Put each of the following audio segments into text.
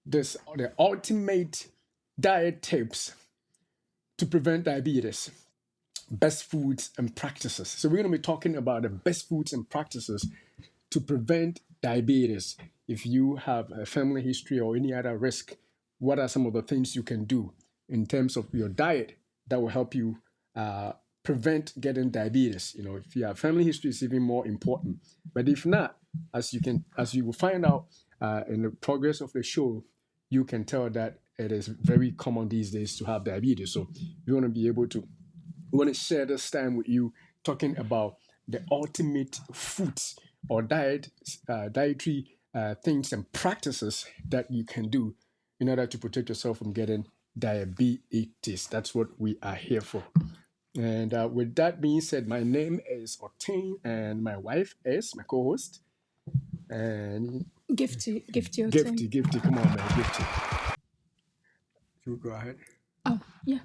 the ultimate diet tips to prevent diabetes, best foods and practices. So we're going to be talking about the best foods and practices to prevent diabetes. If you have a family history or any other risk, what are some of the things you can do in terms of your diet that will help you prevent getting diabetes? If you have family history, it's even more important. But if not, as you will find out in the progress of the show, you can tell that it is very common these days to have diabetes. So we want to be able to we want to share this time with you talking about the ultimate foods or dietary things and practices that you can do in order to protect yourself from getting diabetes. That's what we are here for. And with that being said, my name is Oteng, and my wife is my co-host. And Gifty Oteng. Gifty, come on, man, Gifty. You go ahead. Oh, yeah.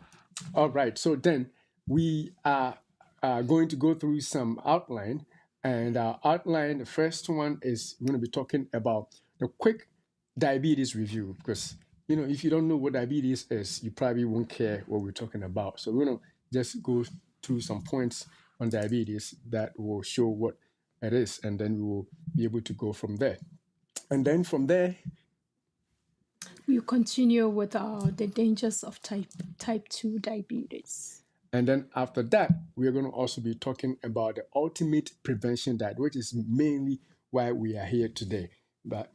All right. So then we are going to go through some outline. And outline, the first one is we're going to be talking about the quick diabetes review. Because, if you don't know what diabetes is, you probably won't care what we're talking about. So we're going to just go through some points on diabetes that will show what it is. And then we will be able to go from there. And then from there, We'll continue with the dangers of type 2 diabetes. and then after that, we are going to also be talking about the ultimate prevention diet, which is mainly why we are here today. But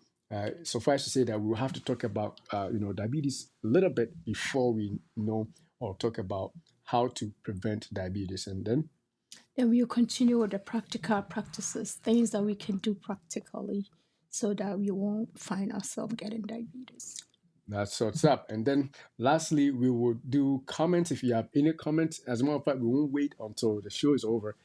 suffice to say that we will have to talk about diabetes a little bit before we know or talk about how to prevent diabetes. And then Then we'll continue with the practical practices, things that we can do practically so that we won't find ourselves getting diabetes. that's what's up. And then lastly, we will do comments. If you have any comments, as a matter of fact, we won't wait until the show is over.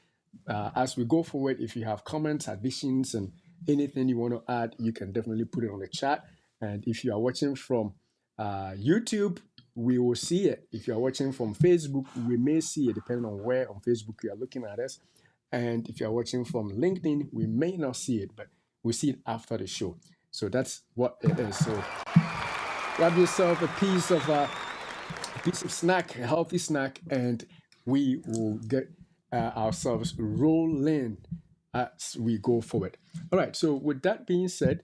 As we go forward, if you have comments, additions, and anything you want to add, you can definitely put it on the chat. And if you are watching from YouTube, we will see it. If you are watching from Facebook, we may see it depending on where on Facebook you are looking at us. And if you are watching from LinkedIn, we may not see it, but we'll see it after the show. So that's what it is. So grab yourself a piece of snack, a healthy snack, and we will get ourselves rolling as we go forward. All right. So with that being said,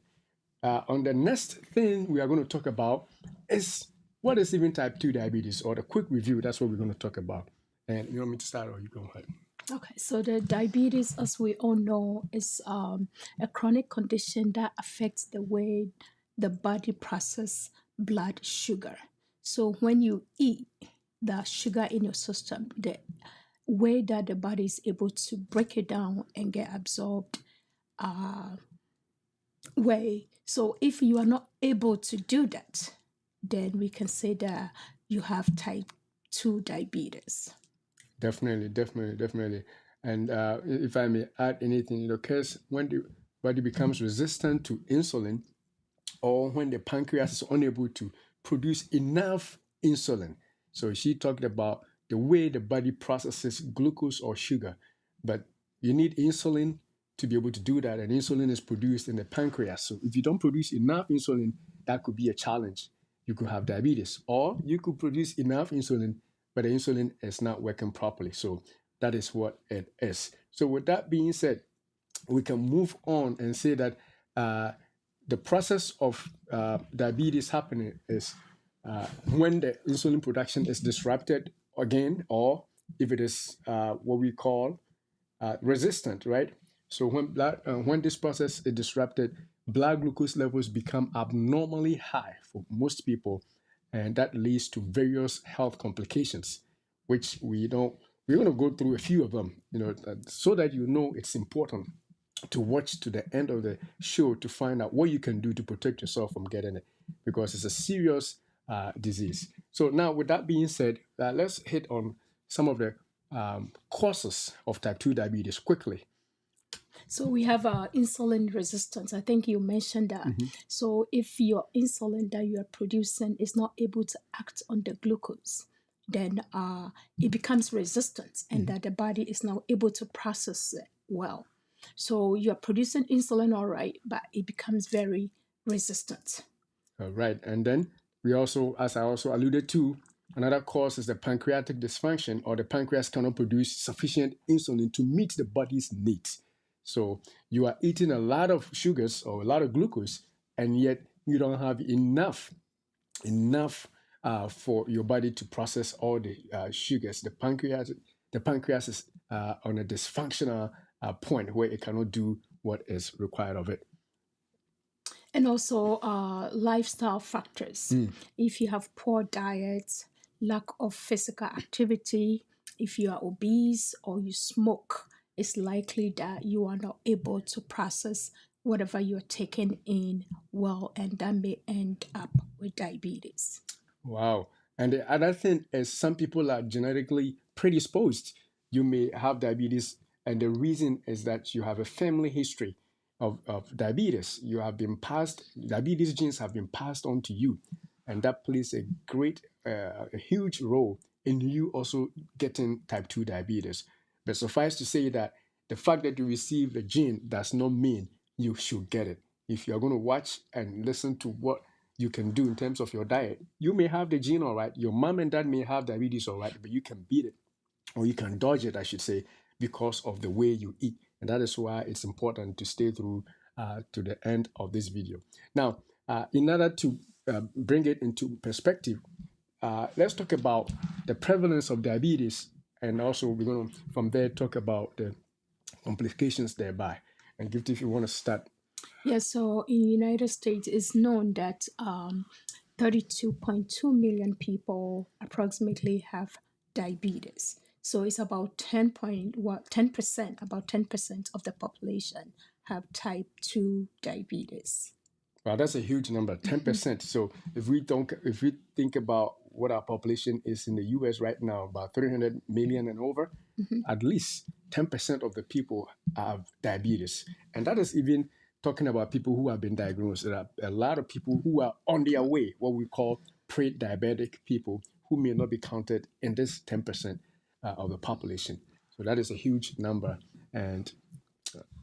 on the next thing we are going to talk about is what is even type 2 diabetes, or the quick review. That's what we're going to talk about. And you want me to start, or you go ahead? Okay, so the diabetes, as we all know, is a chronic condition that affects the way the body processes blood sugar. So when you eat the sugar in your system, the way that the body is able to break it down and get absorbed way. So if you are not able to do that, then we can say that you have type 2 diabetes. Definitely. And if I may add anything, it occurs when the body becomes resistant to insulin, or when the pancreas is unable to produce enough insulin. So she talked about the way the body processes glucose or sugar, but you need insulin to be able to do that, and insulin is produced in the pancreas. So if you don't produce enough insulin, that could be a challenge. You could have diabetes, or you could produce enough insulin, but the insulin is not working properly. So that is what it is. So with that being said, we can move on and say that the process of diabetes happening is when the insulin production is disrupted again, or if it is what we call resistant, right? So when this process is disrupted, blood glucose levels become abnormally high for most people, and that leads to various health complications, which we're going to go through a few of them, so that it's important to watch to the end of the show to find out what you can do to protect yourself from getting it, because it's a serious disease. So now, with that being said, let's hit on some of the causes of type 2 diabetes quickly. So we have insulin resistance. I think you mentioned that. Mm-hmm. So if your insulin that you are producing is not able to act on the glucose, then it becomes resistant, and that the body is now able to process it well. So you are producing insulin all right, but it becomes very resistant. Right. And then we also, as I also alluded to, another cause is the pancreatic dysfunction, or the pancreas cannot produce sufficient insulin to meet the body's needs. So you are eating a lot of sugars or a lot of glucose, and yet you don't have enough for your body to process all the sugars. The pancreas is on a dysfunctional point where it cannot do what is required of it. And also lifestyle factors. If you have poor diet, lack of physical activity, if you are obese or you smoke, it's likely that you are not able to process whatever you're taking in well, and that may end up with diabetes. Wow. And the other thing is, some people are genetically predisposed. You may have diabetes, and the reason is that you have a family history of diabetes. You have been passed, diabetes genes have been passed on to you. And that plays a huge role in you also getting type 2 diabetes. But suffice to say that the fact that you receive the gene does not mean you should get it. If you're going to watch and listen to what you can do in terms of your diet, you may have the gene all right. Your mom and dad may have diabetes all right, but you can beat it, or you can dodge it, I should say, because of the way you eat. And that is why it's important to stay through to the end of this video. Now, in order to bring it into perspective, let's talk about the prevalence of diabetes, and also we're going to from there talk about the complications thereby. And Gifty, if you want to start. Yeah, so in the United States, it's known that 32.2 million people approximately have diabetes. So it's about 10%, about 10% of the population have type 2 diabetes. Wow, that's a huge number, 10%. So if we think about what our population is in the US right now, about 300 million and over, at least 10% of the people have diabetes. And that is even talking about people who have been diagnosed. There are a lot of people who are on their way, what we call pre-diabetic people, who may not be counted in this 10% of the population. So that is a huge number. And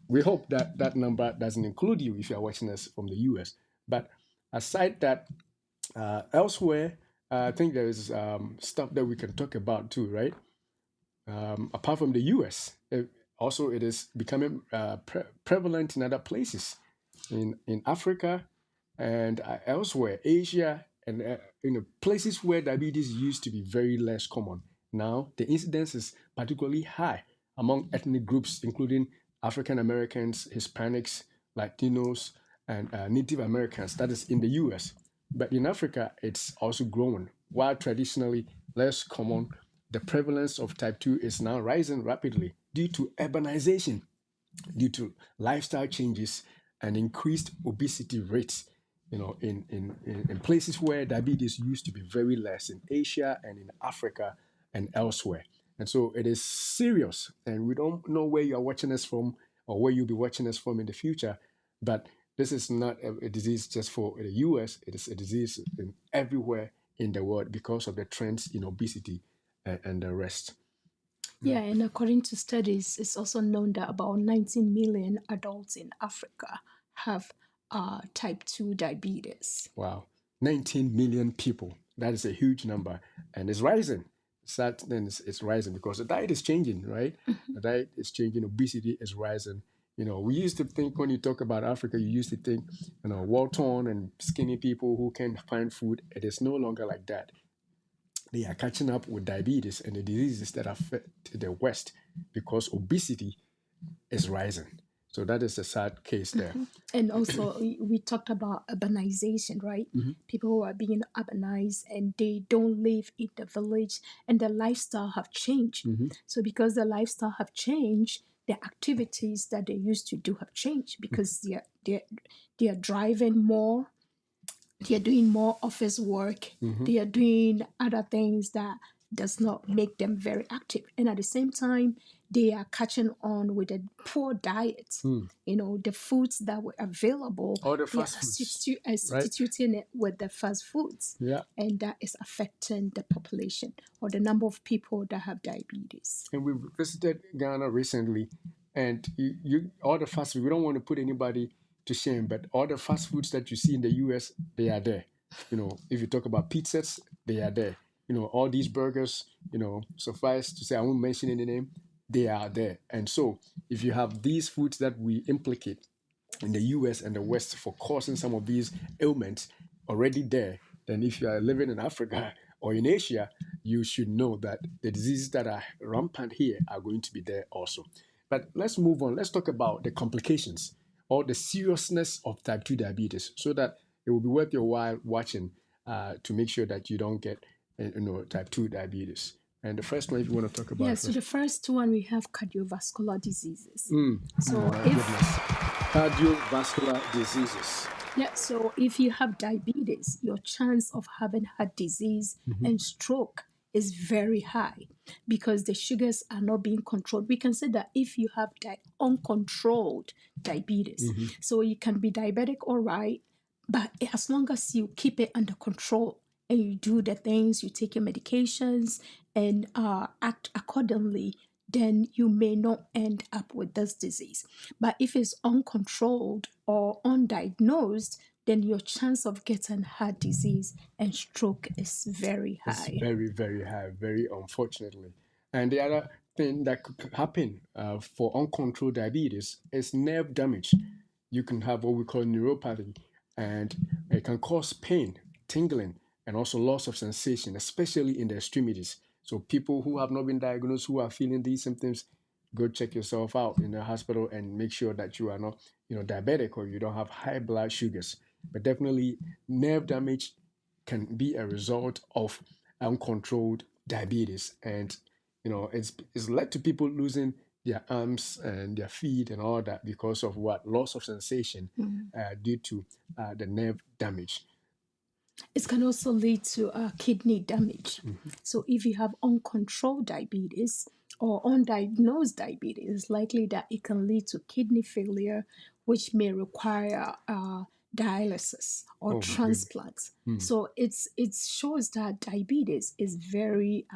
we hope that that number doesn't include you if you are watching us from the US. But aside that, elsewhere, I think there is stuff that we can talk about too, right? Apart from the US, also it is becoming prevalent in other places, in Africa and elsewhere, Asia, and places where diabetes used to be very less common. Now the incidence is particularly high among ethnic groups, including African Americans, Hispanics, Latinos, and Native Americans. That is in the US. But in Africa, it's also growing. While traditionally less common, the prevalence of type 2 is now rising rapidly due to urbanization, due to lifestyle changes, and increased obesity rates. In places where diabetes used to be very less, in Asia and in Africa and elsewhere. And so it is serious, and we don't know where you are watching us from or where you'll be watching us from in the future. But this is not a disease just for the US, it is a disease in everywhere in the world because of the trends in obesity and the rest. Yeah, and according to studies, it's also known that about 19 million adults in Africa have type 2 diabetes. Wow, 19 million people. That is a huge number, and it's rising. Sad then it's rising because the diet is changing, right? The diet is changing, obesity is rising. We used to think, when you talk about Africa, you used to think, well-torn and skinny people who can find food. It is no longer like that. They are catching up with diabetes and the diseases that affect the West because obesity is rising. So that is a sad case there. And also, we talked about urbanization, right? People who are being urbanized and they don't live in the village, and their lifestyle have changed. So because the lifestyle have changed, the activities that they used to do have changed because they are driving more, they are doing more office work, they are doing other things that does not make them very active, and at the same time they are catching on with a poor diet. The foods that were available, All the they are fast foods, substituting it with the fast foods, yeah. and that is affecting the population or the number of people that have diabetes. And we visited Ghana recently, and all the fast food. We don't want to put anybody to shame, but all the fast foods that you see in the US, they are there. if you talk about pizzas, they are there. All these burgers, suffice to say, I won't mention any name, they are there. And so if you have these foods that we implicate in the US and the West for causing some of these ailments already there, then if you are living in Africa or in Asia, you should know that the diseases that are rampant here are going to be there also. But let's move on. Let's talk about the complications or the seriousness of type 2 diabetes so that it will be worth your while watching to make sure that you don't get type 2 diabetes. And the first one, if you want to talk about Yeah, it so first. the first one we have cardiovascular diseases. So Oh my goodness. Cardiovascular diseases. if you have diabetes, your chance of having heart disease and stroke is very high because the sugars are not being controlled. We can say that if you have uncontrolled diabetes, so you can be diabetic, all right, but as long as you keep it under control and you do the things, you take your medications and act accordingly, then you may not end up with this disease. But if it's uncontrolled or undiagnosed, then your chance of getting heart disease and stroke is very It's high. very, very high, very unfortunately. And the other thing that could happen for uncontrolled diabetes is nerve damage. You can have what we call neuropathy, and it can cause pain, tingling, and also loss of sensation, especially in the extremities. So people who have not been diagnosed, who are feeling these symptoms, go check yourself out in the hospital and make sure that you are not, diabetic or you don't have high blood sugars. But definitely, nerve damage can be a result of uncontrolled diabetes, and it's led to people losing their arms and their feet and all that because of what loss of sensation due to the nerve damage. It can also lead to kidney damage. So, if you have uncontrolled diabetes or undiagnosed diabetes, it's likely that it can lead to kidney failure, which may require dialysis or Oh my goodness. transplant. So, it shows that diabetes is very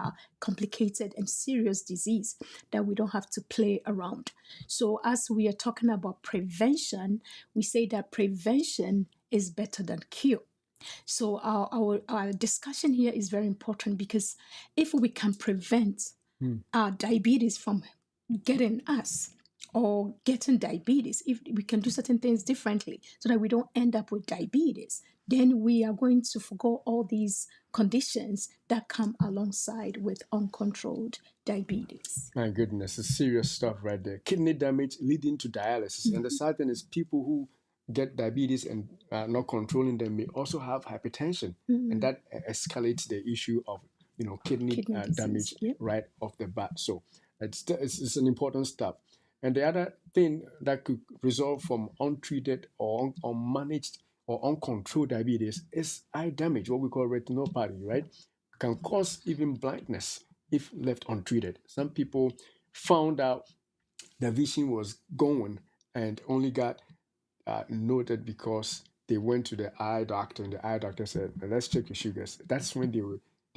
complicated and serious disease that we don't have to play around. So, as we are talking about prevention, we say that prevention is better than cure. So our discussion here is very important because if we can prevent our diabetes from getting us or getting diabetes, if we can do certain things differently so that we don't end up with diabetes, then we are going to forgo all these conditions that come alongside with uncontrolled diabetes. My goodness, it's serious stuff right there. Kidney damage leading to dialysis. And the sad thing is, people who get diabetes and not controlling them may also have hypertension. And that escalates the issue of, kidney Kidney disease. damage Yep. right off the bat. So it's an important step. And the other thing that could result from untreated or unmanaged or uncontrolled diabetes is eye damage, what we call retinopathy, right? Can cause even blindness if left untreated. Some people found out their vision was going and only got noted because they went to the eye doctor and the eye doctor said, "Let's check your sugars." That's when they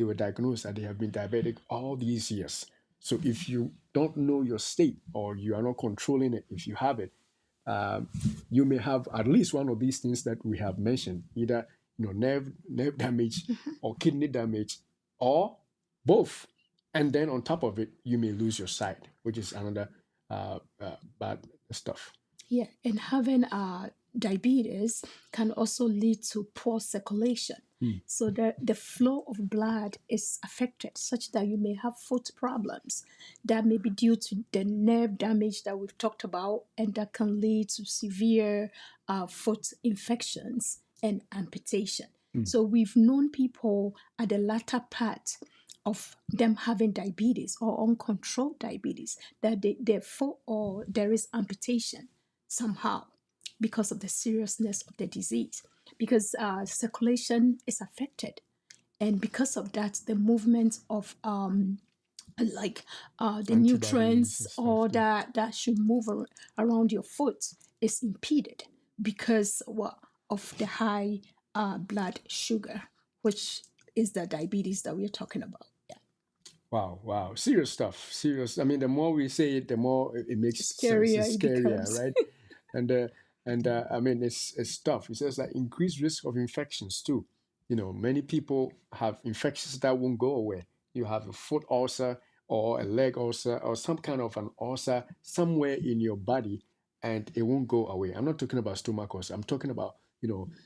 were diagnosed that they have been diabetic all these years. So if you don't know your state or you are not controlling it, if you have it, you may have at least one of these things that we have mentioned, either nerve damage or kidney damage or both. And then on top of it, you may lose your sight, which is another bad stuff. Yeah, and having diabetes can also lead to poor circulation. So the flow of blood is affected, such that you may have foot problems. That may be due to the nerve damage that we've talked about, and that can lead to severe foot infections and amputation. So we've known people at the latter part of them having diabetes or uncontrolled diabetes that their foot or there is amputation somehow because of the seriousness of the disease, because circulation is affected, and because of that the movement of like the Antibodies nutrients and stuff. or Yeah. that should move around your foot is impeded because of the high blood sugar, which is the diabetes that we're talking about. Yeah. Wow, wow. Serious stuff. Serious. I mean, the more we say it, the more it makes sense. Scarier It's it scarier, becomes. right? And I mean, it's tough. It says like increased risk of infections too. Many people have infections that won't go away. You have a foot ulcer or a leg ulcer or some kind of an ulcer somewhere in your body, and it won't go away. I'm not talking about stomach ulcer. I'm talking about,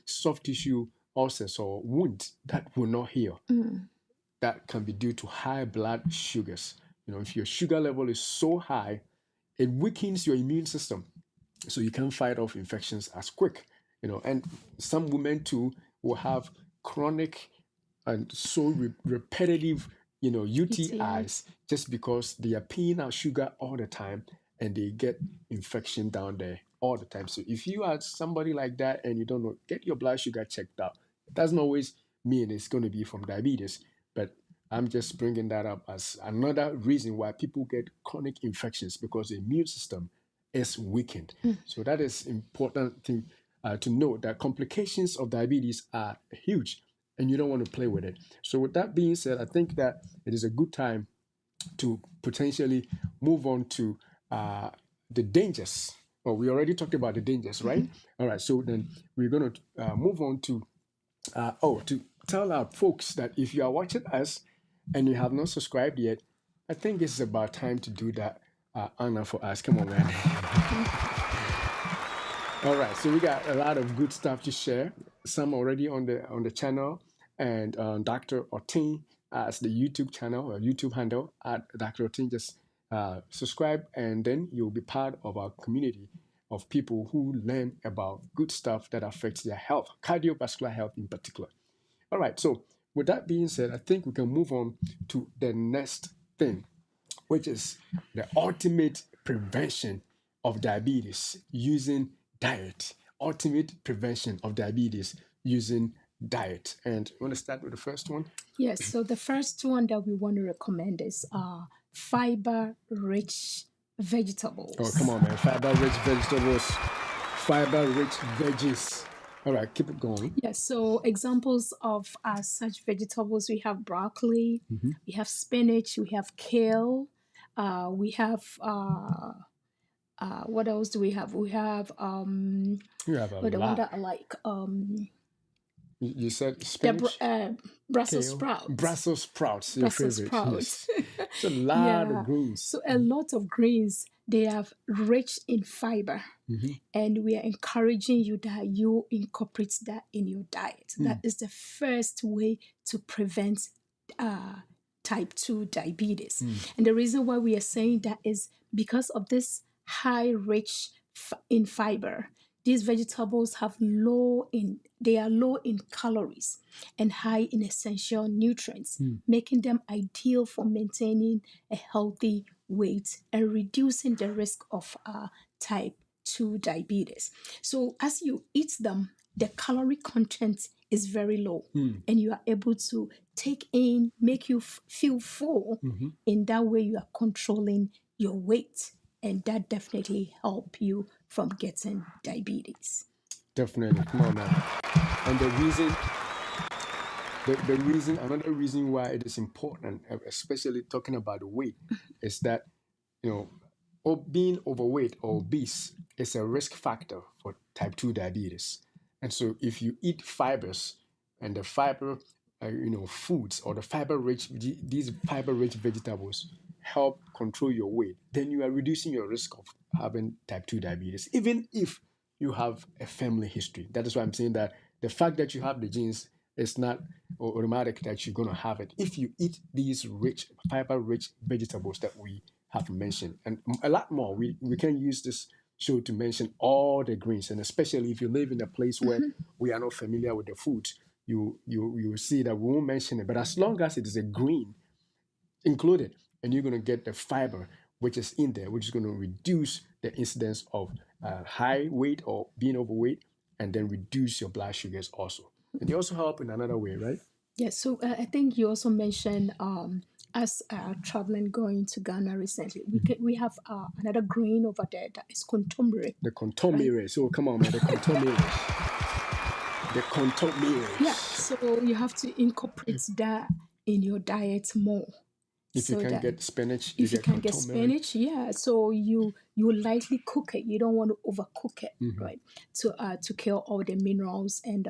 soft tissue ulcers or wounds that will not heal. Mm. That can be due to high blood sugars. If your sugar level is so high, it weakens your immune system, so you can fight off infections as quick. And some women too will have chronic and so repetitive, UTI. UTIs, just because they are peeing out sugar all the time and they get infection down there all the time. So if you are somebody like that and you don't know, get your blood sugar checked out. It doesn't always mean it's going to be from diabetes, but I'm just bringing that up as another reason why people get chronic infections, because the immune system is weakened. Mm. So that is important thing to note, that complications of diabetes are huge and you don't want to play with it. So with that being said, I think that it is a good time to potentially move on to the dangers. Well, we already talked about the dangers, right? All right. So then we're going to move on to to tell our folks that if you are watching us and you have not subscribed yet, I think it's about time to do that, Anna, for us. Come on, man. All right, so we got a lot of good stuff to share. Some already on the channel, and Dr. Oteng as the YouTube channel or YouTube handle at Dr. Oteng. Just subscribe, and then you'll be part of our community of people who learn about good stuff that affects their health, cardiovascular health in particular. All right, so with that being said, I think we can move on to the next thing, which is the ultimate prevention of diabetes using diet. Ultimate prevention of diabetes using diet. And you want to start with the first one? Yes, so the first one that we want to recommend is fiber-rich vegetables. Oh, come on, man. Fiber-rich vegetables, fiber-rich veggies. All right, keep it going. Yes, so examples of such vegetables, we have broccoli, we have spinach, we have kale, we have what else do we have? We have You have a the one lot. that I like You said the spinach, Brussels kale, sprouts. Brussels sprouts, your Brussels favorite. sprouts. Yes. It's a lot of greens. So a lot of greens, they are rich in fiber. And we are encouraging you that you incorporate that in your diet. That is the first way to prevent type 2 diabetes. And the reason why we are saying that is because of this high rich in fiber. These vegetables have low in calories and high in essential nutrients, making them ideal for maintaining a healthy weight and reducing the risk of type 2 diabetes. So as you eat them, the calorie content is very low, and you are able to make you feel full. In that way, you are controlling your weight, and that definitely help you from getting diabetes. Definitely. Come on now. And another reason why it is important, especially talking about the weight, is that, being overweight or obese is a risk factor for type 2 diabetes. And so if you eat fibers and the fiber, foods or these fiber-rich vegetables help control your weight, then you are reducing your risk of having type 2 diabetes, even if you have a family history. That is why I'm saying that the fact that you have the genes is not automatic that you're going to have it if you eat these fiber-rich vegetables that we have mentioned, and a lot more. We can use this show to mention all the greens, and especially if you live in a place where we are not familiar with the food, you will see that we won't mention it. But as long as it is a green included, and you're going to get the fiber which is in there, which is going to reduce the incidence of high weight or being overweight, and then reduce your blood sugars also. And they also help in another way, right? Yes, so I think you also mentioned us traveling, going to Ghana recently. We have another grain over there that is kontomire. The kontomire. Right? So come on, man, the kontomire. The kontomire. Yeah, so you have to incorporate that in your diet more. If you so can that get spinach, if you get can get turmeric. spinach, yeah, so you lightly cook it. You don't want to overcook it, right? To kill all the minerals and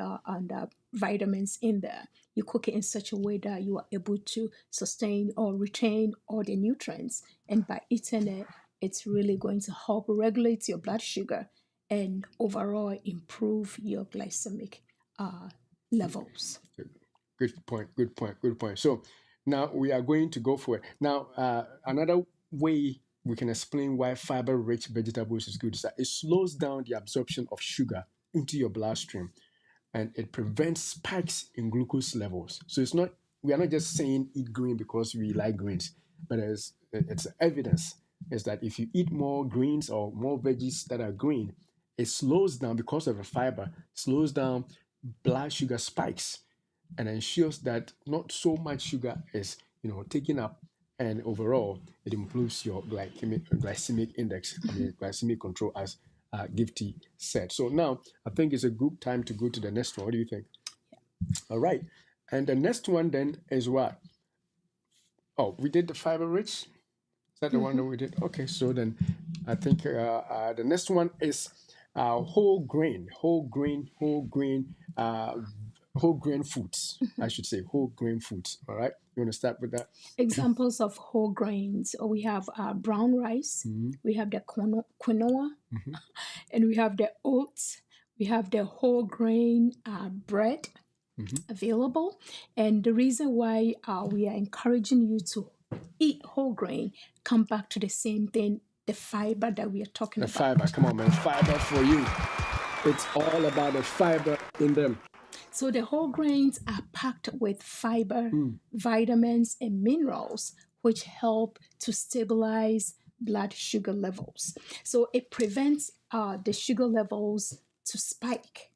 vitamins in there. You cook it in such a way that you are able to sustain or retain all the nutrients, and by eating it, it's really going to help regulate your blood sugar and overall improve your glycemic uh, levels. Good point. Good point. Good point. So now we are going to go for it. Now, another way we can explain why fiber-rich vegetables is good is that it slows down the absorption of sugar into your bloodstream, and it prevents spikes in glucose levels. So it's not, we are not just saying eat green because we like greens, but it's evidence is that if you eat more greens or more veggies that are green, it slows down because of the fiber, slows down blood sugar spikes and ensures that not so much sugar is taken up, and overall it improves your glycemic index, glycemic control, as Gifty said. So now I think it's a good time to go to the next one. What do you think? All right, and the next one then is what? Oh, we did the fiber rich. Is that the one that we did? Okay, so then I think the next one is whole grain, whole grain foods. I should say whole grain foods. All right, you want to start with that? Examples of whole grains. We have brown rice, we have the quinoa, and we have the oats, we have the whole grain bread available. And the reason why we are encouraging you to eat whole grain, come back to the same thing, the fiber that we are talking The about. fiber, come on, man, fiber for you. It's all about the fiber in them. So the whole grains are packed with fiber, vitamins, and minerals, which help to stabilize blood sugar levels. So it prevents the sugar levels to spike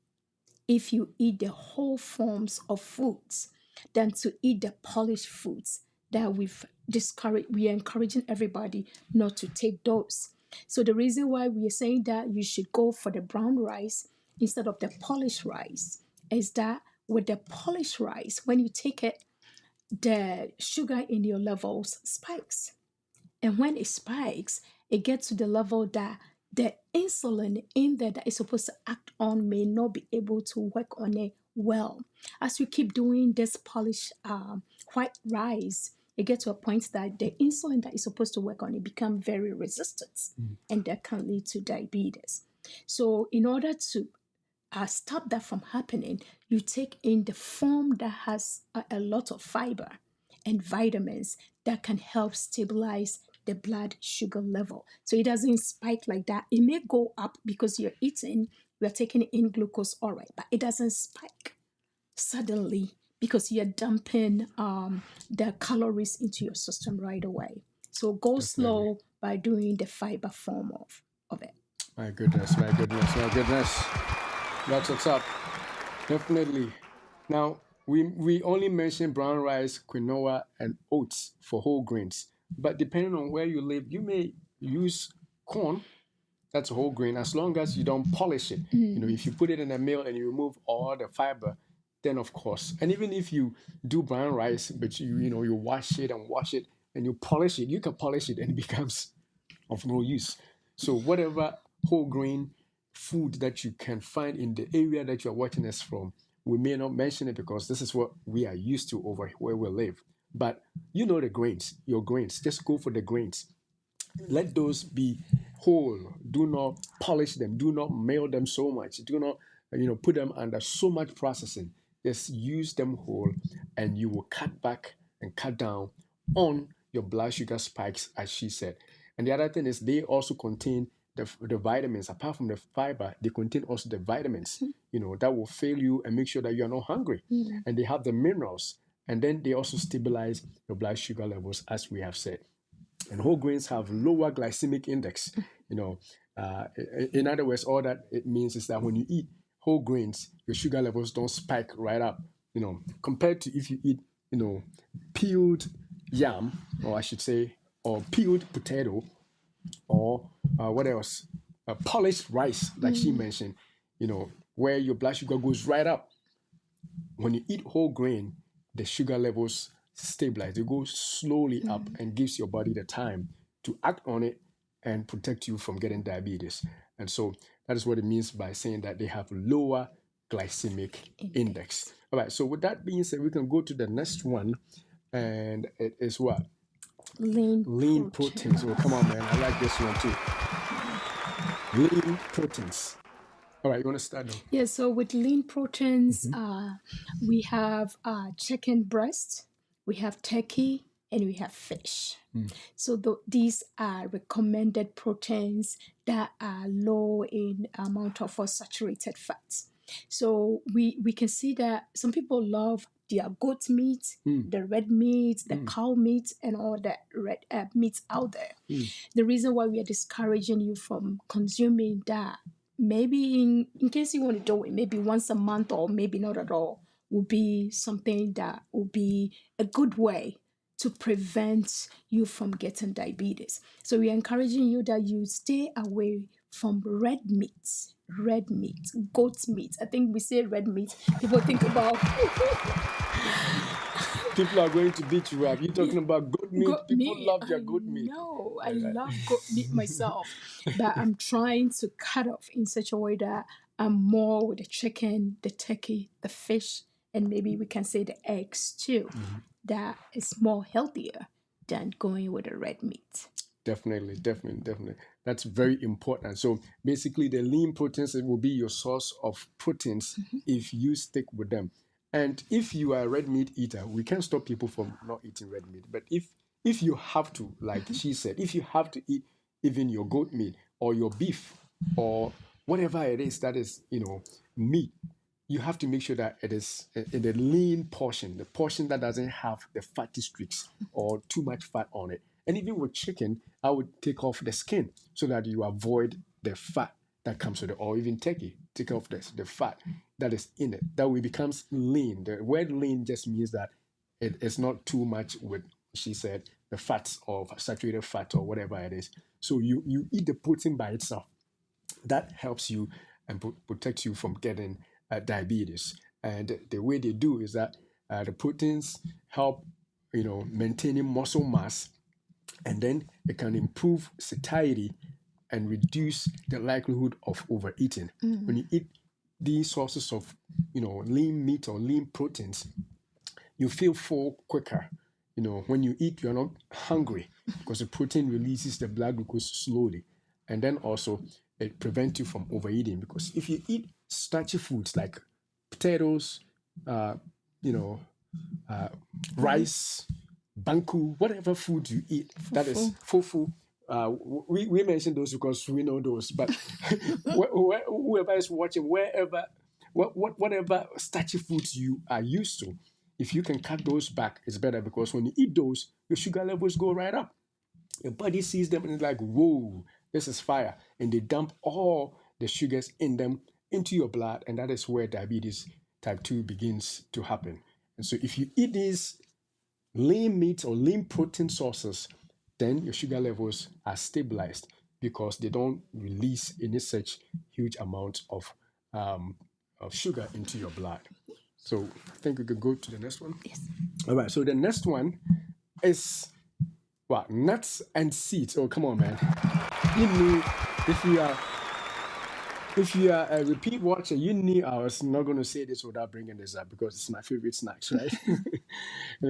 if you eat the whole forms of foods than to eat the polished foods that we've discouraged. We are encouraging everybody not to take those. So the reason why we are saying that you should go for the brown rice instead of the polished rice is that with the polished rice, when you take it, the sugar in your levels spikes. And when it spikes, it gets to the level that the insulin in there that is supposed to act on may not be able to work on it well. As you keep doing this polished white rice, it gets to a point that the insulin that is supposed to work on it become very resistant, and that can lead to diabetes. So in order to stop that from happening, you take in the form that has a lot of fiber and vitamins that can help stabilize the blood sugar level. So it doesn't spike like that. It may go up because you're eating, you're taking in glucose, all right, but it doesn't spike suddenly because you're dumping the calories into your system right away. So go slow by doing the fiber form of it. My goodness, my goodness, my goodness. That's what's up. Definitely. Now, we only mentioned brown rice, quinoa, and oats for whole grains. But depending on where you live, you may use corn. That's a whole grain, as long as you don't polish it. If you put it in a mill and you remove all the fiber, then of course. And even if you do brown rice, but you wash it and you polish it, you can polish it and it becomes of no use. So whatever whole grain food that you can find in the area that you're watching us from, we may not mention it because this is what we are used to over where we live. But the grains, your grains, just go for the grains. Let those be whole. Do not polish them. Do not mail them so much. Do not, put them under so much processing. Just use them whole, and you will cut back and cut down on your blood sugar spikes, as she said. And the other thing is they also contain the vitamins. Apart from the fiber, they contain also the vitamins, that will fill you and make sure that you are not hungry. And they have the minerals. And then they also stabilize your blood sugar levels, as we have said. And whole grains have lower glycemic index. In other words, all that it means is that when you eat whole grains, your sugar levels don't spike right up. Compared to if you eat, peeled yam, or I should say, or peeled potato, or what else? Polished rice, like she mentioned. Where your blood sugar goes right up. When you eat whole grain, the sugar levels stabilize. They go slowly up and gives your body the time to act on it and protect you from getting diabetes. And so that is what it means by saying that they have lower glycemic index. All right. So with that being said, we can go to the next one, and it is what? Lean proteins. Oh, come on, man. I like this one too. Lean proteins. All right, you want to start now? Yeah, so with lean proteins, we have chicken breast, we have turkey, and we have fish. So these are recommended proteins that are low in amount of saturated fats. So we can see that some people love their goat meat, the red meat, the cow meat, and all the red meats out there. The reason why we are discouraging you from consuming that, maybe in case you want to do it, maybe once a month or maybe not at all, will be something that will be a good way to prevent you from getting diabetes. So we're encouraging you that you stay away from red meat, goat meat. I think we say red meat, people think about People are going to beat you up. You're talking about goat meat. goat People meat. love their goat meat. No, I love goat meat myself, but I'm trying to cut off in such a way that I'm more with the chicken, the turkey, the fish, and maybe we can say the eggs too. That is more healthier than going with the red meat. Definitely. That's very important. So basically, the lean proteins, it will be your source of proteins if you stick with them. And if you are a red meat eater, we can't stop people from not eating red meat. But if you have to, like she said, if you have to eat even your goat meat or your beef or whatever it is that is, meat, you have to make sure that it is in the lean portion, the portion that doesn't have the fatty streaks or too much fat on it. And even with chicken, I would take off the skin so that you avoid the fat that comes with it, or even turkey, take off the fat that is in it. That way it becomes lean. The word lean just means that it is not too much with, she said, the fats or saturated fat or whatever it is. So you eat the protein by itself. That helps you and protects you from getting diabetes. And the way they do is that the proteins help, maintaining muscle mass, and then it can improve satiety and reduce the likelihood of overeating. When you eat these sources of, lean meat or lean proteins, you feel full quicker. When you eat, you're not hungry because the protein releases the blood glucose slowly. And then also, it prevents you from overeating, because if you eat starchy foods like potatoes, rice, banku, whatever food you eat, that is fufu. We mention those because we know those, but whoever is watching, whatever starchy foods you are used to, if you can cut those back, it's better, because when you eat those, your sugar levels go right up. Your body sees them and it's like, whoa, this is fire. And they dump all the sugars in them into your blood, and that is where diabetes type 2 begins to happen. And so if you eat these lean meat or lean protein sources, then your sugar levels are stabilized because they don't release any such huge amount of sugar into your blood. So I think we could go to the next one. Yes. All right. So the next one is what? Nuts and seeds. Oh, come on, man. You knew if you are a repeat watcher, you knew I was not going to say this without bringing this up because it's my favorite snacks, right? You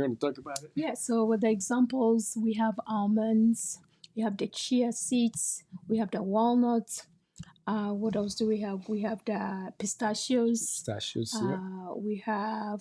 want to talk about it? Yeah, so with the examples, we have almonds, we have the chia seeds, we have the walnuts. What else do we have? We have the pistachios. We have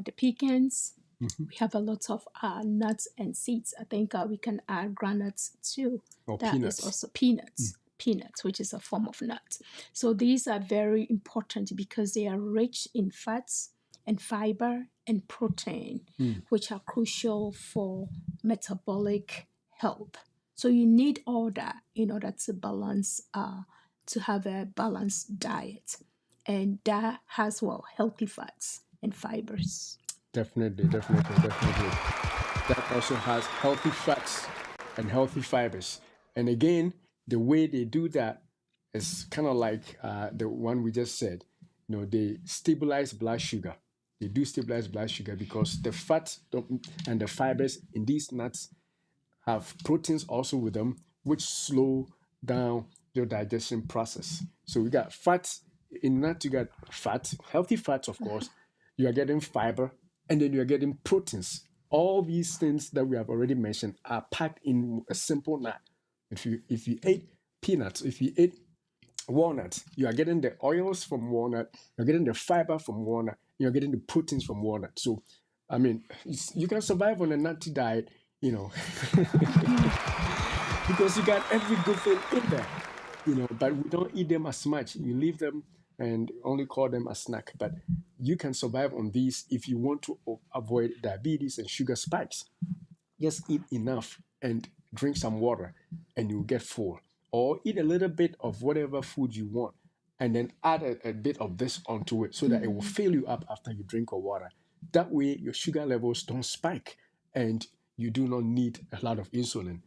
the pecans. We have a lot of nuts and seeds. I think we can add granules too. Or that peanuts. is also peanuts. Peanuts, which is a form of nut. So these are very important because they are rich in fats and fiber and protein, which are crucial for metabolic health. So you need all that in order to balance, to have a balanced diet, and that has healthy fats and fibers. Definitely. That also has healthy fats and healthy fibers. And again, the way they do that is kind of like the one we just said. They stabilize blood sugar. They do stabilize blood sugar because the fat and the fibers in these nuts have proteins also with them, which slow down your digestion process. So we got fats in nut. You got fat, healthy fats, of course. You are getting fiber, and then you are getting proteins. All these things that we have already mentioned are packed in a simple nut. If you ate peanuts, if you ate walnuts, you are getting the oils from walnut, you're getting the fiber from walnut, you're getting the proteins from walnut. So, I mean, you can survive on a nutty diet, because you got every good thing in there, but we don't eat them as much. You leave them and only call them a snack. But you can survive on these if you want to avoid diabetes and sugar spikes. Just eat enough and drink some water, and you'll get full. Or eat a little bit of whatever food you want, and then add a bit of this onto it so that it will fill you up after you drink your water. That way, your sugar levels don't spike, and you do not need a lot of insulin,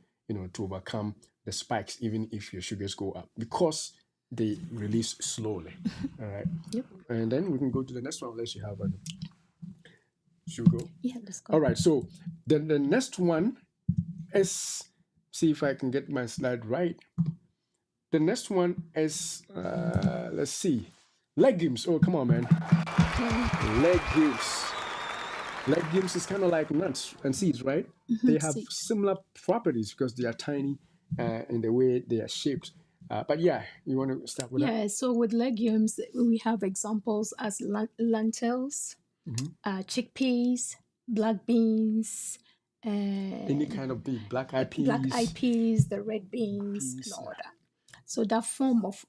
to overcome the spikes, even if your sugars go up, because they release slowly. All right. Yep. And then we can go to the next one unless you have a sugar. Yeah, let's go. All right. So then the next one is, see if I can get my slide right. The next one is, let's see, legumes. Oh, come on, man. Legumes. Legumes is kind of like nuts and seeds, right? They have Seeds. similar properties because they are tiny in the way they are shaped. But yeah, you want to start with that? Yeah, so with legumes, we have examples as lentils, chickpeas, black beans, Any kind of bean, black eyed peas. black-eyed peas, the red beans, and all that. So that form of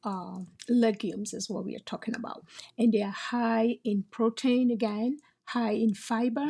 legumes is what we are talking about. And they are high in protein again, high in fiber,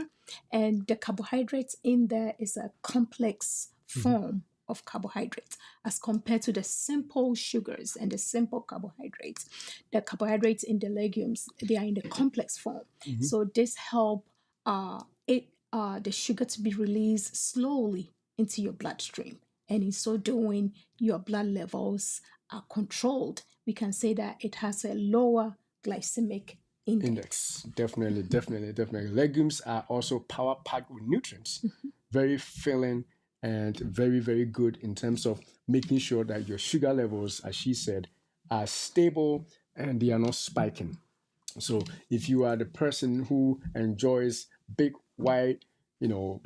and the carbohydrates in there is a complex form of carbohydrates as compared to the simple sugars and the simple carbohydrates. The carbohydrates in the legumes, they are in the complex form. So this help the sugar to be released slowly into your bloodstream. And in so doing, your blood levels are controlled. We can say that it has a lower glycemic index. Definitely. Legumes are also power packed with nutrients, very filling and very, very good in terms of making sure that your sugar levels, as she said, are stable and they are not spiking. So if you are the person who enjoys big white,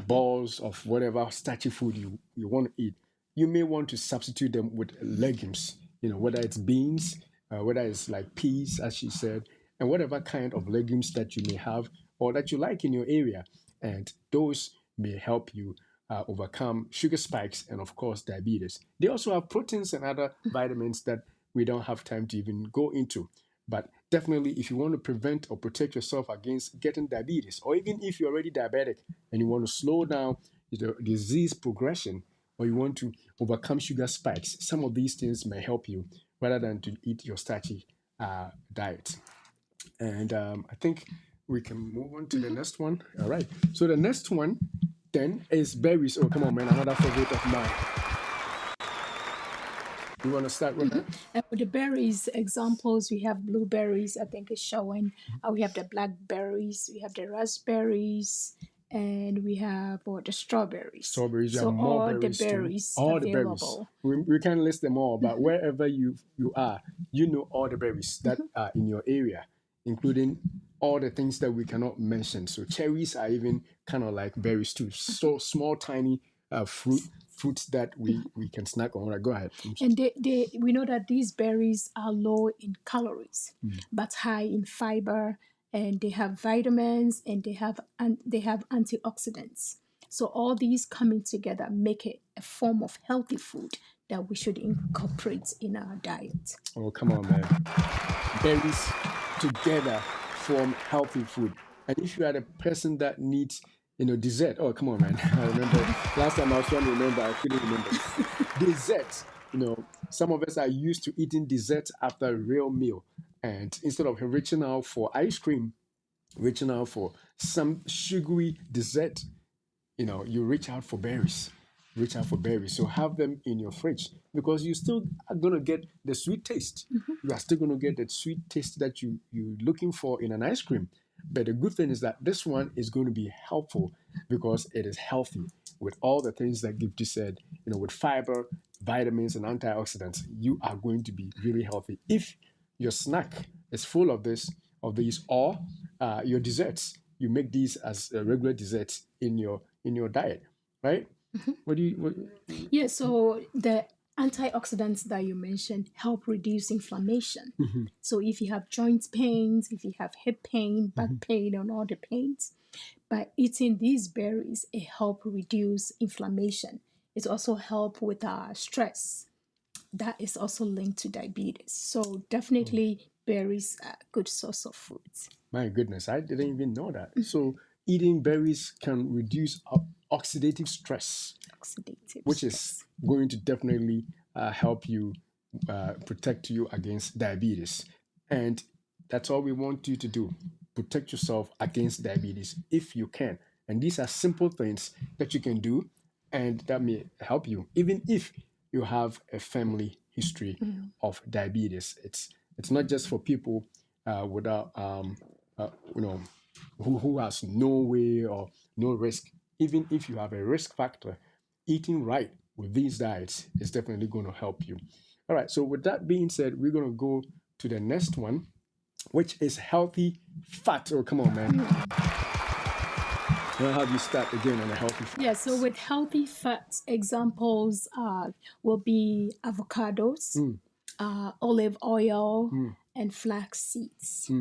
balls of whatever starchy food you want to eat, you may want to substitute them with legumes, whether it's beans, whether it's like peas, as she said, and whatever kind of legumes that you may have or that you like in your area. And those may help you overcome sugar spikes and, of course, diabetes. They also have proteins and other vitamins that we don't have time to even go into. But definitely, if you want to prevent or protect yourself against getting diabetes, or even if you're already diabetic and you want to slow down the disease progression, or you want to overcome sugar spikes, some of these things may help you rather than to eat your starchy diet. And I think we can move on to the next one. All right. So the next one then is berries. Oh, come on, man. Another favorite of mine. You want to start with that? And with the berries examples, we have blueberries, I think is showing. We have the blackberries, we have the raspberries, and we have the strawberries. Strawberries, So more all the berries too. berries All the berries. available. We can't list them all, but wherever you are, all the berries that are in your area, including all the things that we cannot mention. So cherries are even kind of like berries too. So small, tiny fruits that we can snack on. Right, go ahead. And we know that these berries are low in calories, but high in fiber, and they have vitamins, and they have antioxidants. So all these coming together make it a form of healthy food that we should incorporate in our diet. Oh, come on, man. Berries together form healthy food. And if you are the person that needs, dessert. Oh, come on, man. I remember last time I was trying to remember, I couldn't remember. Dessert. Some of us are used to eating dessert after a real meal. And instead of reaching out for ice cream, reaching out for some sugary dessert, you reach out for berries. Reach out for berries. So have them in your fridge because you still are going to get the sweet taste. You are still going to get the sweet taste that you're looking for in an ice cream. But the good thing is that this one is going to be helpful because it is healthy with all the things that Gifty said, with fiber, vitamins, and antioxidants. You are going to be really healthy. If your snack is full of these, or your desserts, you make these as regular desserts in your diet, right? What do you? What, Yeah, so the antioxidants that you mentioned help reduce inflammation. So if you have joint pains, if you have hip pain, back pain, and all the pains, by eating these berries, it help reduce inflammation. It also help with stress. That is also linked to diabetes. So definitely berries are a good source of foods. My goodness, I didn't even know that. So eating berries can reduce oxidative stress, Oxidative which is stress. going to definitely help you protect you against diabetes. And that's all we want you to do. Protect yourself against diabetes if you can. And these are simple things that you can do and that may help you, even if you have a family history of diabetes. It's not just for people without uh, you know who has no way or no risk. Even if you have a risk factor, eating right with these diets is definitely going to help you. All right, so with that being said, we're going to go to the next one, which is healthy fat. Oh, come on, man. I'll have you start again on the healthy fat. Yeah, so with healthy fats, examples will be avocados, olive oil, and flax seeds.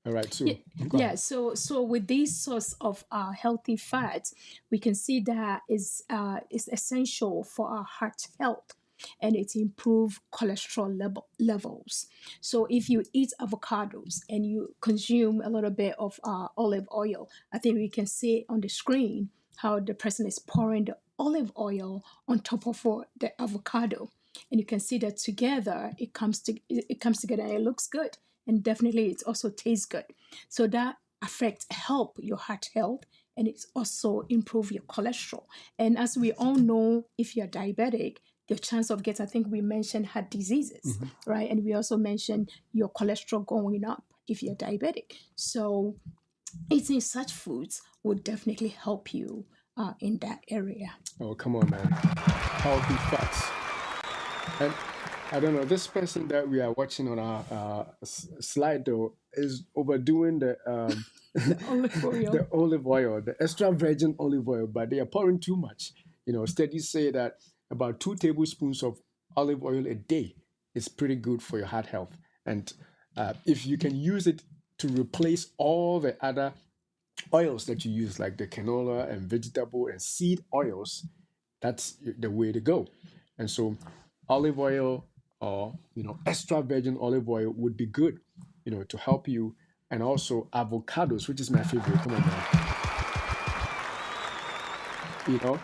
All right, so Yeah, go yeah. ahead. So with these source of healthy fats, we can see that is essential for our heart health, and it improve cholesterol levels. So if you eat avocados and you consume a little bit of olive oil, I think we can see on the screen how the person is pouring the olive oil on top of the avocado, and you can see that together it comes together and it looks good, and definitely it also tastes good. So that affects help your heart health, and it's also improve your cholesterol. And as we all know, if you're diabetic, your chance of getting, I think we mentioned heart diseases, right? And we also mentioned your cholesterol going up if you're diabetic. So eating such foods would definitely help you in that area. Oh, come on, man. Healthy fats. And I don't know, this person that we are watching on our slide though is overdoing The olive oil. the olive oil, the extra virgin olive oil, but they are pouring too much. Studies say that about 2 tablespoons of olive oil a day is pretty good for your heart health. And if you can use it to replace all the other oils that you use, like the canola and vegetable and seed oils, that's the way to go. And so olive oil or extra virgin olive oil would be good, to help you. And also avocados, which is my favorite. Come on, man.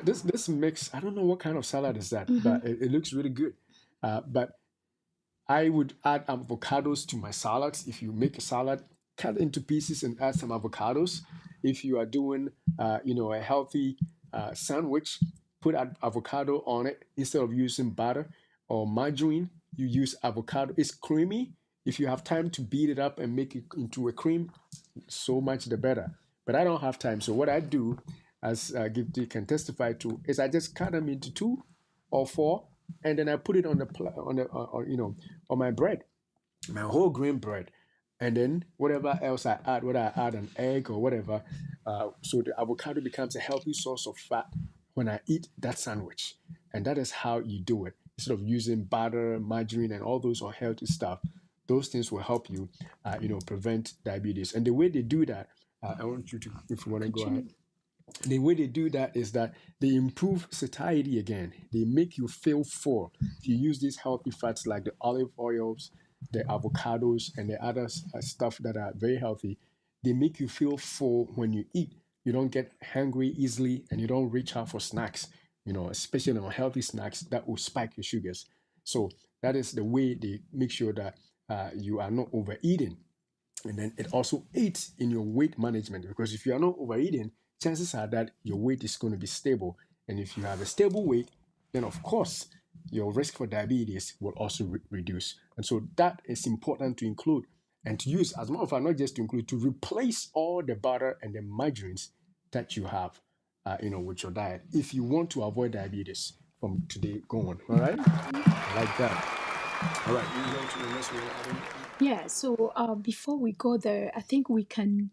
This mix, I don't know what kind of salad is that, but it looks really good. But I would add avocados to my salads. If you make a salad, cut into pieces and add some avocados. If you are doing, a healthy sandwich, put avocado on it instead of using butter or margarine. You use avocado. It's creamy. If you have time to beat it up and make it into a cream, so much the better. But I don't have time. So what I do, as Gifty can testify to, is I just cut them into two or four, and then I put it on on my bread, my whole grain bread, and then whatever else I add, whether I add an egg or whatever, so the avocado becomes a healthy source of fat when I eat that sandwich, and that is how you do it. Instead of using butter, margarine, and all those unhealthy stuff, those things will help you, prevent diabetes. And the way they do that, I want you to, if you want to go ahead. Continue. The way they do that is that they improve satiety again. They make you feel full. If you use these healthy fats like the olive oils, the avocados, and the other stuff that are very healthy, they make you feel full when you eat. You don't get hungry easily, and you don't reach out for snacks, especially on healthy snacks that will spike your sugars. So that is the way they make sure that you are not overeating. And then it also aids in your weight management, because if you are not overeating, chances are that your weight is going to be stable. And if you have a stable weight, then of course your risk for diabetes will also reduce. And so that is important to include and to use, as a matter of fact, not just to include, to replace all the butter and the margarines that you have, with your diet, if you want to avoid diabetes from today going. All right, I like that. All right, you go to the next one. Yeah, so before we go there, I think we can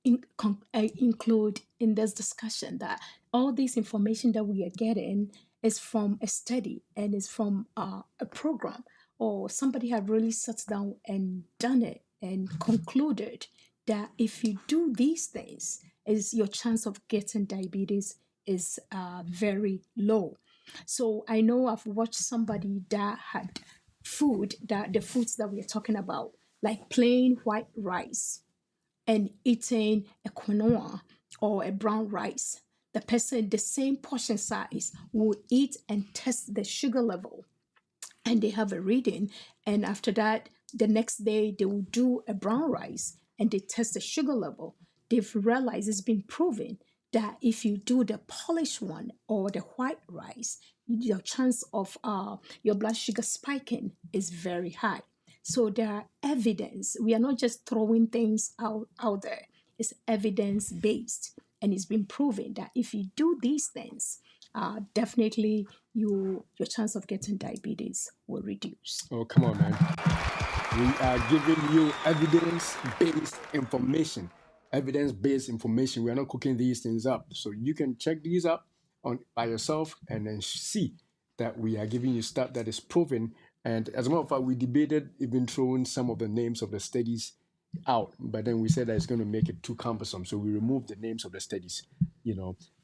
include in this discussion that all this information that we are getting is from a study and is from a program, or somebody had really sat down and done it and concluded that if you do these things, is your chance of getting diabetes is very low. So I know I've watched somebody that had the foods that we are talking about, like plain white rice and eating a quinoa or a brown rice. The person, the same portion size, will eat and test the sugar level, and they have a reading. And after that, the next day, they will do a brown rice and they test the sugar level. They've realized, it's been proven that if you do the polished one or the white rice, your chance of your blood sugar spiking is very high. So there are evidence. We are not just throwing things out there. It's evidence based, and it's been proven that if you do these things, definitely your chance of getting diabetes will reduce. Oh, come on, man. We are giving you evidence-based information. Evidence-based information. We are not cooking these things up. So you can check these up by yourself and then see that we are giving you stuff that is proven. And as a matter of fact, we debated even throwing some of the names of the studies out, but then we said that it's going to make it too cumbersome. So we removed the names of the studies,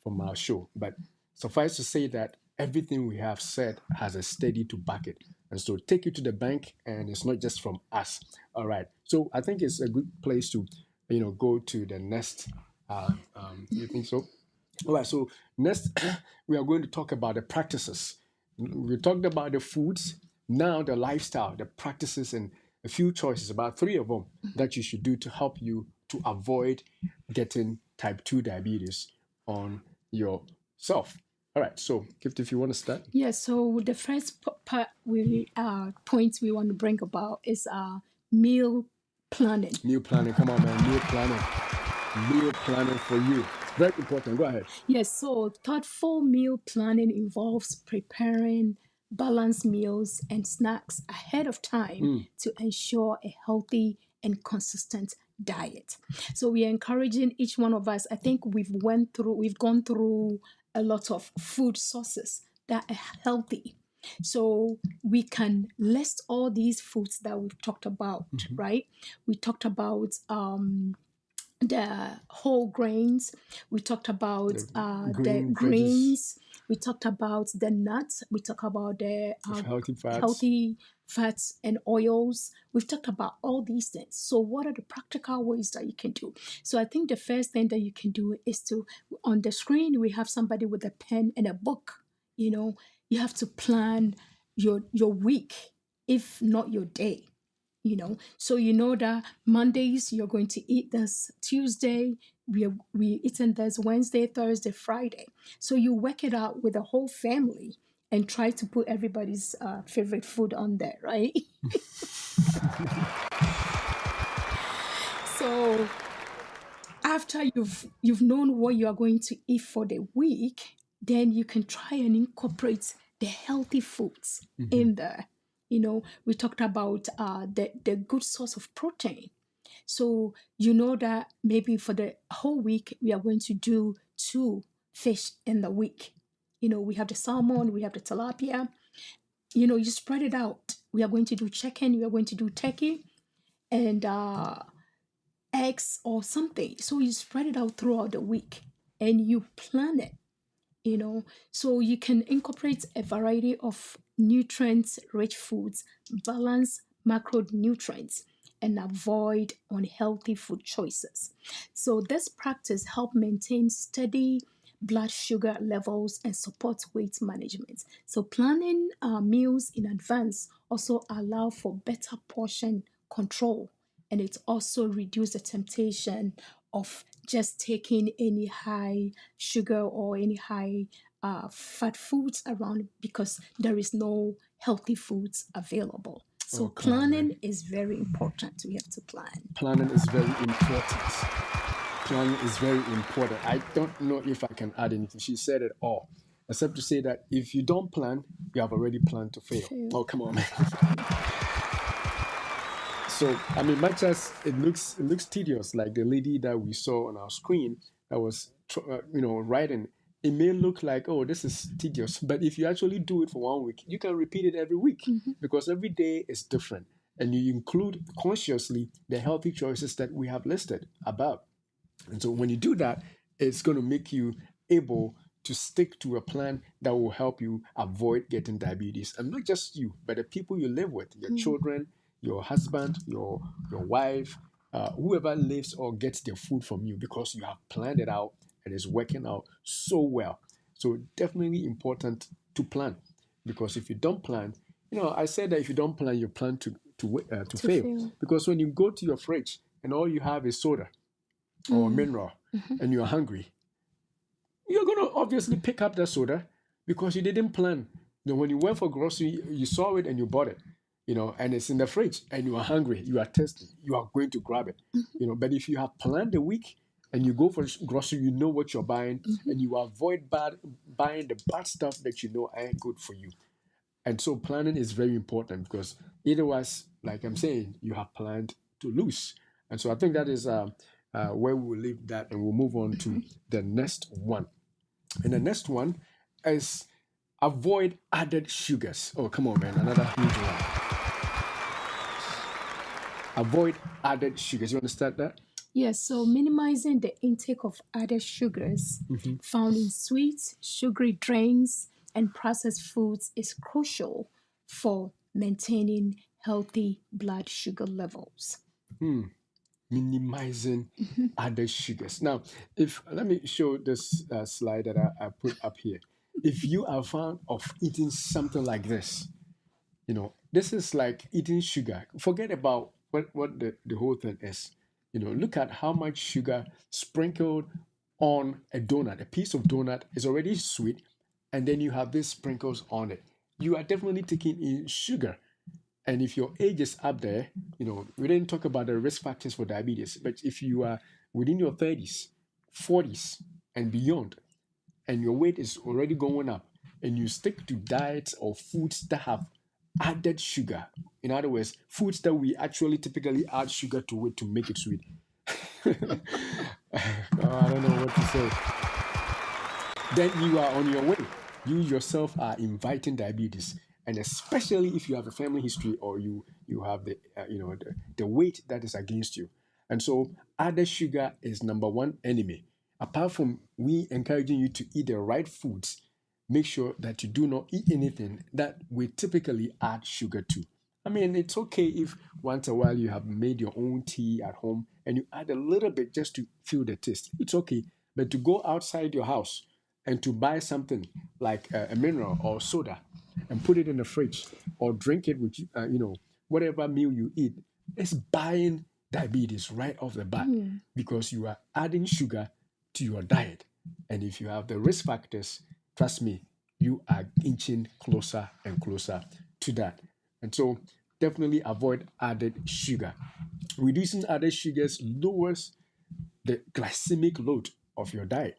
from our show. But suffice to say that everything we have said has a study to back it. And so take it to the bank, and it's not just from us. All right. So I think it's a good place to, go to the next. You think so? All right. So next, we are going to talk about the practices. We talked about the foods, now the lifestyle, the practices, and a few choices, about 3 of them, that you should do to help you to avoid getting type 2 diabetes on yourself. All right, so Gift, if you want to start. Yeah, so the first part points we want to bring about is meal planning. Meal planning, come on, man. Meal planning. Meal planning for you. Very important. Go ahead. Yes, so thoughtful meal planning involves preparing balanced meals and snacks ahead of time to ensure a healthy and consistent diet. So we are encouraging each one of us. I think we've gone through a lot of food sources that are healthy. So we can list all these foods that we've talked about, right? We talked about the whole grains. We talked about the greens. We talked about the nuts. We talked about the healthy fats and oils. We've talked about all these things. So what are the practical ways that you can do? So I think the first thing that you can do is to, on the screen, we have somebody with a pen and a book. You have to plan your week, if not your day. So that Mondays you're going to eat this, Tuesday we eating this, Wednesday, Thursday, Friday. So you work it out with the whole family and try to put everybody's favorite food on there, right? So after you've known what you are going to eat for the week, then you can try and incorporate the healthy foods in there. We talked about the good source of protein. So that maybe for the whole week, we are going to do 2 fish in the week. We have the salmon, we have the tilapia. You spread it out. We are going to do chicken, we are going to do turkey, and eggs or something. So you spread it out throughout the week and you plan it. So you can incorporate a variety of nutrient-rich foods, balance macronutrients, and avoid unhealthy food choices. So this practice helps maintain steady blood sugar levels and support weight management. So planning meals in advance also allow for better portion control, and it also reduces the temptation of just taking any high sugar or any high fat foods around, because there is no healthy foods available. So Planning. planning is very important. We have to plan. Planning is very important. Planning is very important. I don't know if I can add anything. She said it all, except to say that if you don't plan, you have already planned to fail. Fail. Oh, come on, man. So, I mean, much as it looks tedious, like the lady that we saw on our screen that was, writing. It may look like, oh, this is tedious, but if you actually do it for 1 week, you can repeat it every week because every day is different, and you include consciously the healthy choices that we have listed above. And so, when you do that, it's going to make you able to stick to a plan that will help you avoid getting diabetes, and not just you, but the people you live with, your children, your husband, your wife, whoever lives or gets their food from you, because you have planned it out and it's working out so well. So definitely important to plan, because if you don't plan, I said that if you don't plan, you plan to To fail. fail. Because when you go to your fridge and all you have is soda or mineral, and you're hungry, you're going to obviously pick up that soda because you didn't plan. When you went for grocery, you saw it and you bought it, and it's in the fridge and you are hungry, you are thirsty, you are going to grab it. But if you have planned the week and you go for grocery, you know what you're buying, and you avoid buying the bad stuff that you know ain't good for you. And so planning is very important, because otherwise, like I'm saying, you have planned to lose. And so I think that is where we'll leave that, and we'll move on to the next one. And the next one is avoid added sugars. Oh, come on, man. Another huge one. Avoid added sugars. You understand that? Yes, so minimizing the intake of added sugars found in sweets, sugary drinks, and processed foods is crucial for maintaining healthy blood sugar levels. Minimizing added sugars. Now, if let me show this slide that I put up here. If you are fond of eating something like this, this is like eating sugar. Forget about what the whole thing is. Look at how much sugar sprinkled on a donut. A piece of donut is already sweet, and then you have these sprinkles on it. You are definitely taking in sugar. And if your age is up there, we didn't talk about the risk factors for diabetes, but if you are within your 30s, 40s, and beyond, and your weight is already going up, and you stick to diets or foods that have added sugar, in other words, foods that we actually typically add sugar to it to make it sweet. I don't know what to say. Then you are on your way. You yourself are inviting diabetes, and especially if you have a family history, or you have the weight that is against you. And so added sugar is number one enemy. Apart from we encouraging you to eat the right foods, make sure that you do not eat anything that we typically add sugar to. I mean, it's okay if once a while you have made your own tea at home and you add a little bit just to feel the taste. It's okay. But to go outside your house and to buy something like a mineral or soda and put it in the fridge, or drink it with, whatever meal you eat, it's buying diabetes right off the bat, because you are adding sugar to your diet. And if you have the risk factors, trust me, you are inching closer and closer to that. And so definitely avoid added sugar. Reducing added sugars lowers the glycemic load of your diet.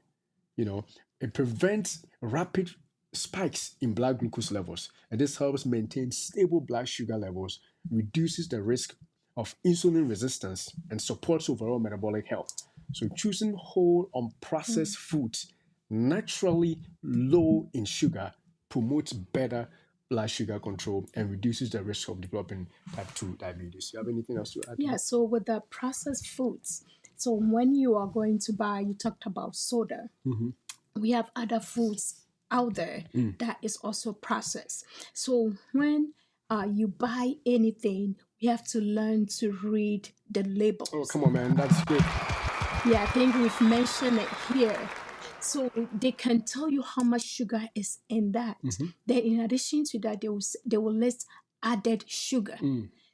It prevents rapid spikes in blood glucose levels, and this helps maintain stable blood sugar levels, reduces the risk of insulin resistance, and supports overall metabolic health. So choosing whole unprocessed foods naturally low in sugar promotes better blood sugar control and reduces the risk of developing type 2 diabetes. You have anything else to add to Yeah, that? so with the processed foods, so when you are going to buy, you talked about soda. We have other foods out there that is also processed. So when you buy anything, we have to learn to read the Oh, labels. come on, man. That's good. Yeah, I think we've mentioned it here. So they can tell you how much sugar is in that. Then in addition to that, they will list added sugar.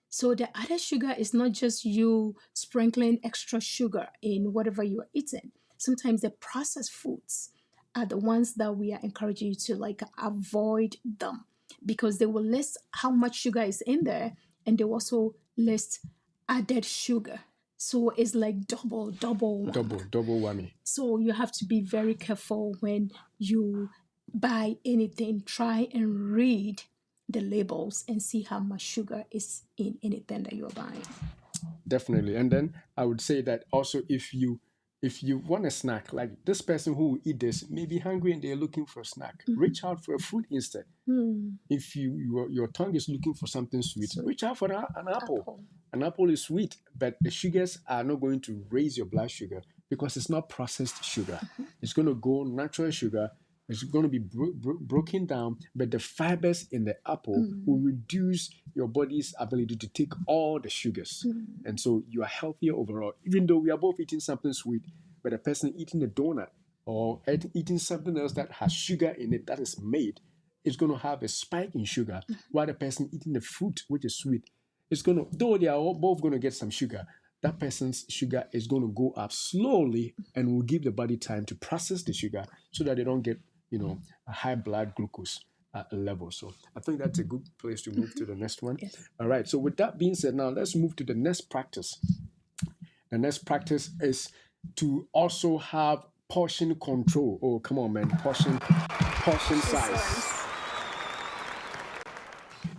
So the added sugar is not just you sprinkling extra sugar in whatever you are eating. Sometimes the processed foods are the ones that we are encouraging you to avoid them, because they will list how much sugar is in there, and they also list added sugar. So it's like double one. Double whammy. So you have to be very careful when you buy anything. Try and read the labels and see how much sugar is in anything that you're buying. Definitely. And then I would say that also if you want a snack, like this person who will eat this may be hungry and they're looking for a snack, reach out for a fruit instead. If your tongue is looking for something sweet, reach out for an apple. An apple is sweet, but the sugars are not going to raise your blood sugar because it's not processed sugar. It's going to go natural sugar. It's going to be broken down, but the fibers in the apple will reduce your body's ability to take all the sugars. And so you are healthier overall, even though we are both eating something sweet, but a person eating a donut or eating something else that has sugar in it that is made is going to have a spike in sugar, while the person eating the fruit, which is sweet, is going to, though they are both going to get some sugar, that person's sugar is going to go up slowly and will give the body time to process the sugar so that they don't get a high blood glucose level. So I think that's a good place to move to the next one. Yes. All right. So with that being said, now let's move to the next practice. The next practice is to also have portion control. Oh, come on, man. Portion size.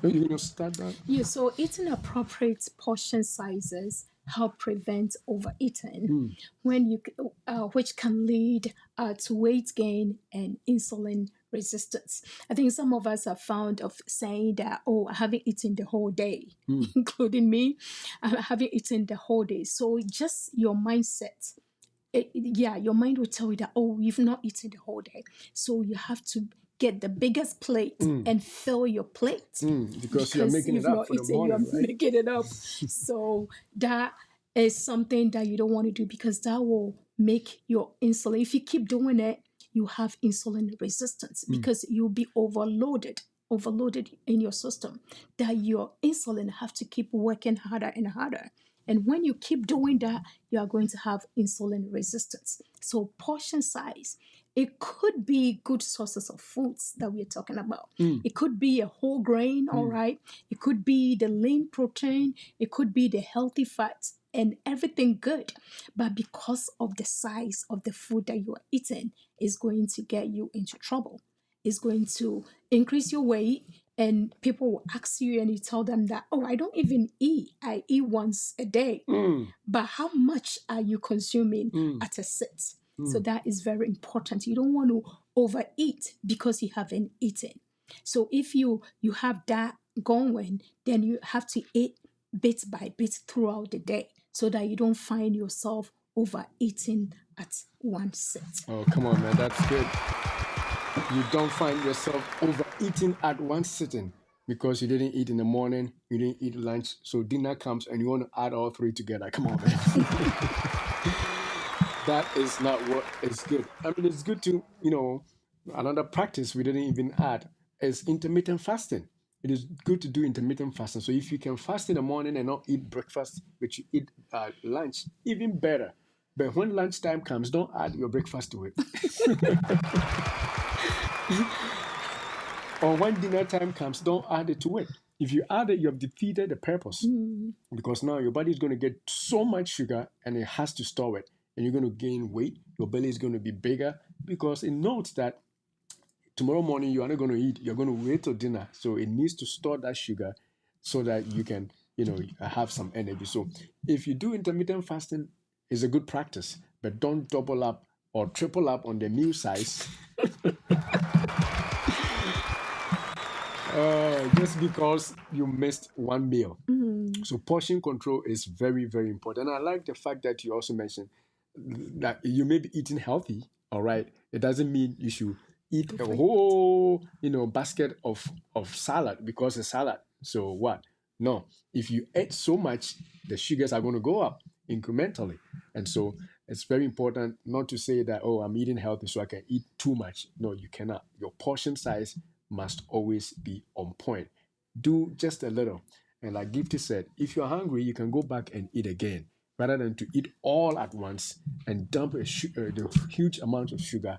You're going to start that? Yeah, so eating appropriate portion sizes help prevent overeating, which can lead to weight gain and insulin resistance. I think some of us are fond of saying that, I haven't eaten the whole day, including me. I haven't eaten the whole day. So just your mindset. Your mind will tell you that, you've not eaten the whole day. So you have to get the biggest plate and fill your plate. Because you're making it up for the morning, you're making it up. So that is something that you don't want to do, because that will make your insulin. If you keep doing it, you have insulin resistance because you'll be overloaded in your system, that your insulin have to keep working harder and harder. And when you keep doing that, you are going to have insulin resistance. So portion size, it could be good sources of foods that we're talking about. It could be a whole grain, all right? It could be the lean protein. It could be the healthy fats and everything good. But because of the size of the food that you are eating, is going to get you into trouble. It's going to increase your weight. And people will ask you and you tell them that, I don't even eat. I eat once a day. But how much are you consuming at a sit? So that is very important. You don't want to overeat because you haven't eaten. So if you have that going, then you have to eat bit by bit throughout the day so that you don't find yourself overeating at one sit. Oh, come on, man. That's good. You don't find yourself overeating at one sitting because you didn't eat in the morning, you didn't eat lunch, so dinner comes and you want to add all three together. Come on, man. That is not what is good. I mean, it's good to, another practice we didn't even add is intermittent fasting. It is good to do intermittent fasting. So if you can fast in the morning and not eat breakfast, but you eat lunch, even better. But when lunchtime comes, don't add your breakfast to it. Or when dinner time comes, don't add it to it. If you add it, you have defeated the purpose. Because now your body is going to get so much sugar and it has to store it. And you're going to gain weight. Your belly is going to be bigger because it knows that tomorrow morning you are not going to eat. You're going to wait till dinner. So it needs to store that sugar so that you can, have some energy. So if you do intermittent fasting, it's a good practice. But don't double up or triple up on the meal size. Just because you missed one meal. So portion control is very, very important. And I like the fact that you also mentioned that you may be eating healthy, all right? It doesn't mean you should eat a whole, basket of salad because it's salad. So what? No. If you eat so much, the sugars are going to go up incrementally. And so it's very important not to say that, I'm eating healthy so I can eat too much. No, you cannot. Your portion size must always be on point. Do just a little. And like Gifty said, if you're hungry, you can go back and eat again rather than to eat all at once and dump the huge amount of sugar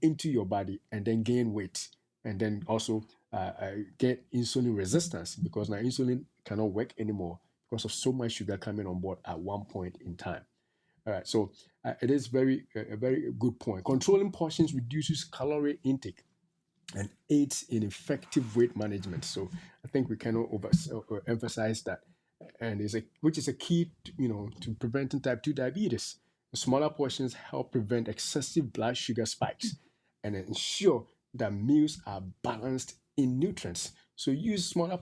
into your body and then gain weight and then also get insulin resistance because now insulin cannot work anymore because of so much sugar coming on board at one point in time. All right, so it is a very good point. Controlling portions reduces calorie intake and aids in effective weight management. So I think we cannot emphasize that, and which is a key, to preventing type 2 diabetes. Smaller portions help prevent excessive blood sugar spikes and ensure that meals are balanced in nutrients. So use smaller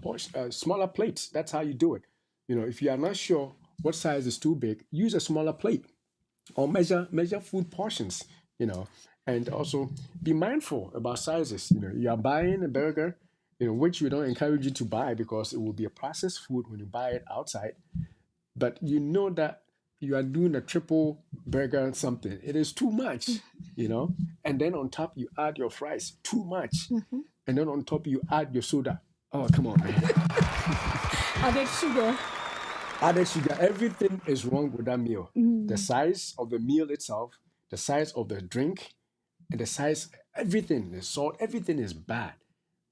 plates. That's how you do it. If you are not sure what size is too big, use a smaller plate or measure food portions, and also be mindful about sizes. You are buying a burger, which we don't encourage you to buy because it will be a processed food when you buy it outside. But you know that you are doing a triple burger and something. It is too much, And then on top you add your fries, too much. And then on top you add your soda. Oh, come on, man. Added sugar. Added sugar. Everything is wrong with that meal. The size of the meal itself, the size of the drink, and the size, everything, the salt, everything is bad.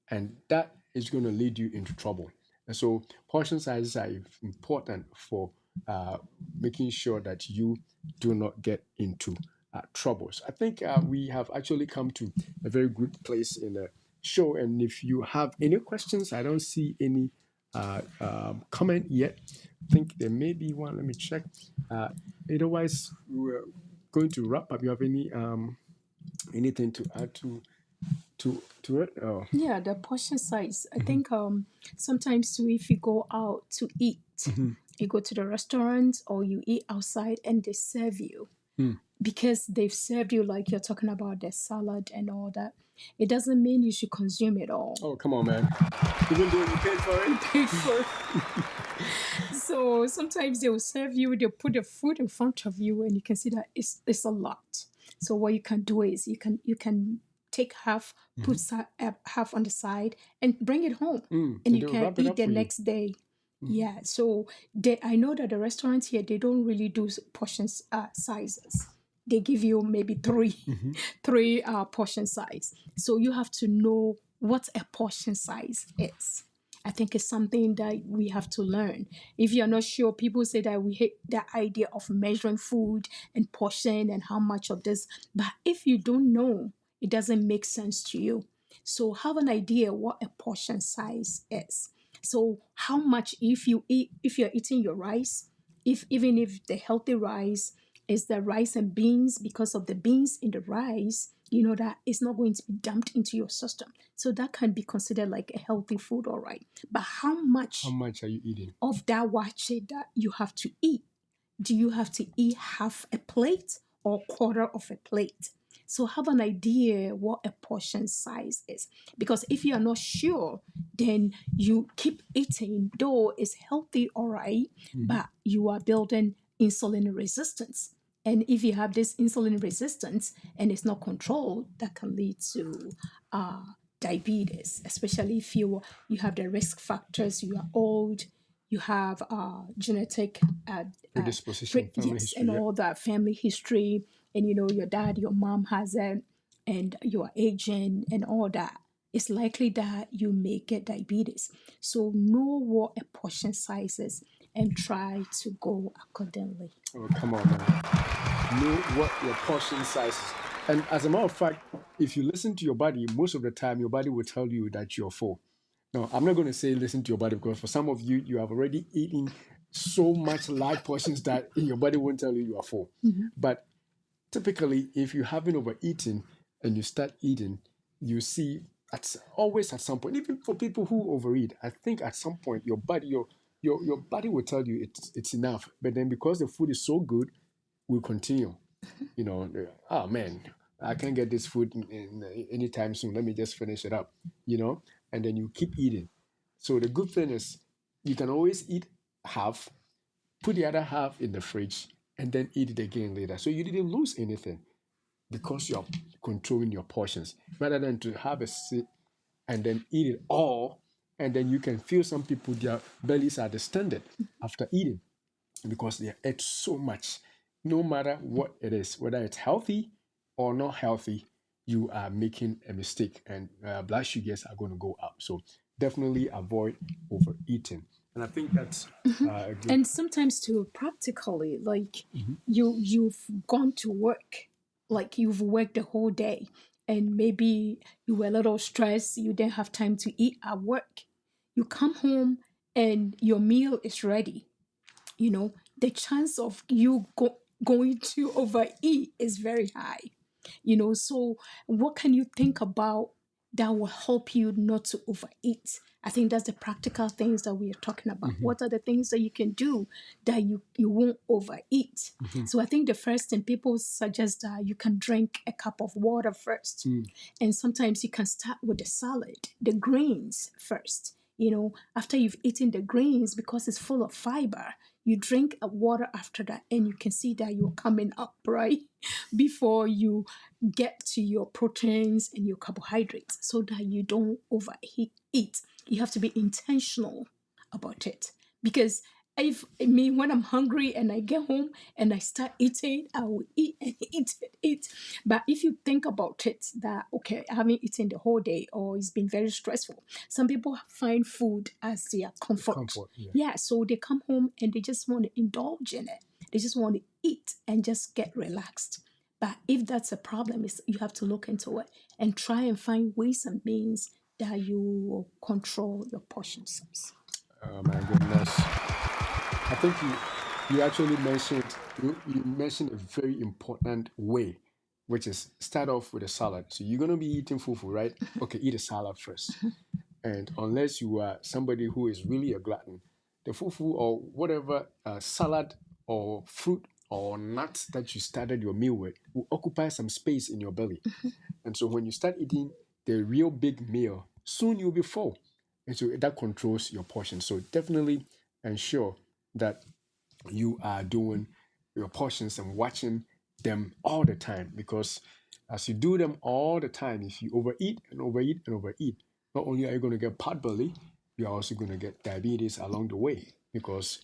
And that is going to lead you into trouble. And so portion sizes are important for making sure that you do not get into troubles. I think we have actually come to a very good place in the show. And if you have any questions, I don't see any comment yet. I think there may be one. Let me check. Otherwise, we're going to wrap up. You have anything to add to it? Oh. Yeah, the portion size. I think sometimes too, if you go out to eat, you go to the restaurant or you eat outside and they serve you. Because they've served you like you're talking about the salad and all that, it doesn't mean you should consume it all. Oh, come on, man. Even though you paid for it? Paid for it. So sometimes they will serve you, they'll put the food in front of you and you can see that it's a lot. So what you can do is you can take half, put half on the side and bring it home. And you can eat the next day. Yeah, so I know that the restaurants here, they don't really do portion sizes. They give you maybe three portion size. So you have to know what a portion size is. I think it's something that we have to learn. If you're not sure, people say that we hate the idea of measuring food and portion and how much of this. But if you don't know, it doesn't make sense to you. So have an idea what a portion size is. So how much if you're eating your rice, even if the healthy rice is the rice and beans, because of the beans in the rice, you know that it's not going to be dumped into your system. So that can be considered like a healthy food, all right. But how much are you eating of that wache that you have to eat? Do you have to eat half a plate or quarter of a plate? So have an idea what a portion size is. Because if you are not sure, then you keep eating, though it's healthy, all right, but you are building insulin resistance. And if you have this insulin resistance and it's not controlled, that can lead to diabetes, especially if you have the risk factors, you are old, you have genetic predisposition, family yes, history, and all that family history, and your dad, your mom has it, and you're aging and all that. It's likely that you may get diabetes. So know what a portion size is and try to go accordingly. Oh, come on, man. Know what your portion size is. And as a matter of fact, if you listen to your body, most of the time your body will tell you that you're full. No, I'm not going to say listen to your body because for some of you, you have already eaten so much large portions that your body won't tell you are full. But typically, if you haven't overeaten and you start eating, you see always at some point, even for people who overeat, I think at some point your body will tell you it's enough. But then because the food is so good, we'll continue. Oh man, I can't get this food anytime soon. Let me just finish it up, and then you keep eating. So the good thing is you can always eat half, put the other half in the fridge, and then eat it again later. So you didn't lose anything because you're controlling your portions rather than to have a sip and then eat it all. And then you can feel some people, their bellies are distended after eating because they ate so much. No matter what it is, whether it's healthy or not healthy, you are making a mistake, and blood sugars are going to go up. So definitely avoid overeating. And I think that's a good. And sometimes too, practically, like Mhm. you've gone to work, like you've worked the whole day, and maybe you were a little stressed, you didn't have time to eat at work. You come home and your meal is ready. The chance of you going to overeat is very high. So what can you think about that will help you not to overeat? I think that's the practical things that we are talking about. Mhm. What are the things that you can do that you won't overeat? Mhm. So I think the first thing people suggest that you can drink a cup of water first. Mm. And sometimes you can start with the salad, the grains first. After you've eaten the grains, because it's full of fiber, you drink a water after that, and you can see that you're coming up, right? Before you get to your proteins and your carbohydrates, so that you don't overeat. You have to be intentional about it, because if me, when I'm hungry and I get home and I start eating, I will eat and eat. But if you think about it, that okay, I haven't eaten the whole day, or it's been very stressful. Some people find food as their comfort. Comfort, yeah. Yeah, so they come home and they just want to indulge in it. They just want to eat and just get relaxed. But if that's a problem, you have to look into it and try and find ways and means that you will control your portion size. Oh my goodness. I think you actually mentioned a very important way, which is start off with a salad. So you're gonna be eating fufu, right? Okay, eat a salad first. And unless you are somebody who is really a glutton, the fufu or whatever salad or fruit or nuts that you started your meal with will occupy some space in your belly. And so when you start eating the real big meal, soon you'll be full. And so that controls your portion. So definitely ensure that you are doing your portions and watching them all the time, because as you do them all the time, if you overeat and overeat and overeat, not only are you going to get pot belly, you're also going to get diabetes along the way, because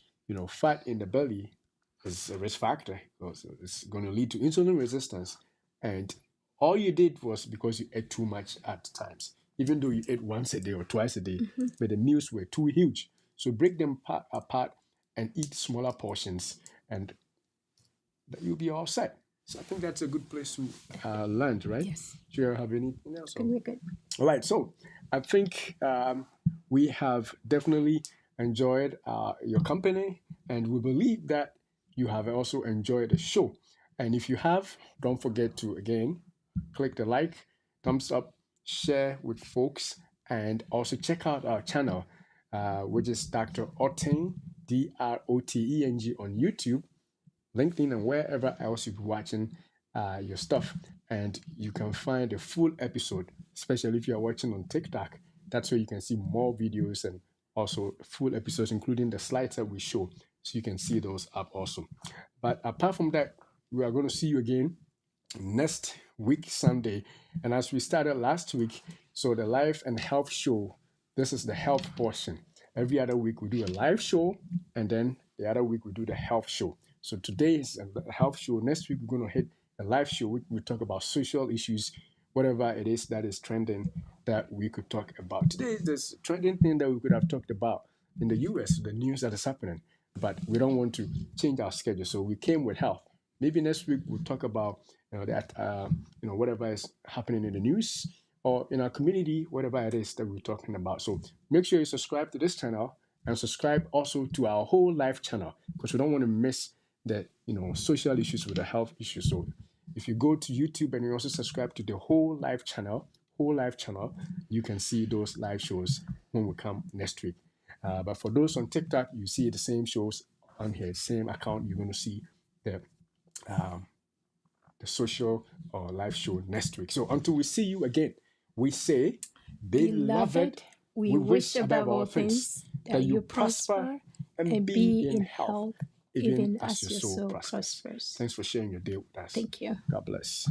fat in the belly is a risk factor, because it's going to lead to insulin resistance. And all you did was because you ate too much at times, even though you ate once a day or twice a day, but the meals were too huge. So break them apart and eat smaller portions, and you'll be all set. So I think that's a good place to land, right? Yes. Do you have anything else? Good, we're good. All right. So I think we have definitely enjoyed your company, and we believe that you have also enjoyed the show. And if you have, don't forget to again click the like, thumbs up, share with folks, and also check out our channel, which is Dr. Oteng, Droteng on YouTube, LinkedIn, and wherever else you're watching your stuff. And you can find a full episode, especially if you're watching on TikTok. That's where you can see more videos and also full episodes, including the slides that we show. So you can see those up also. But apart from that, we are going to see you again next week, Sunday. And as we started last week, so the life and health show, this is the health portion. Every other week we do a live show, and then the other week we do the health show. So today is a health show. Next week we're going to hit a live show. We talk about social issues, whatever it is that is trending that we could talk about. Today is this trending thing that we could have talked about in the US, the news that is happening. But we don't want to change our schedule, so we came with health. Maybe next week we'll talk about that whatever is happening in the news or in our community, whatever it is that we're talking about. So make sure you subscribe to this channel and subscribe also to our whole life channel, because we don't want to miss the social issues with the health issues. So if you go to YouTube and you also subscribe to the whole life channel, you can see those live shows when we come next week. But for those on TikTok, you see the same shows on here, same account. You're going to see the social or live show next week. So until we see you again, we say, Beloved, we wish above all things that you prosper and be in health, even as your soul prospers. Thanks for sharing your day with us. Thank you. God bless.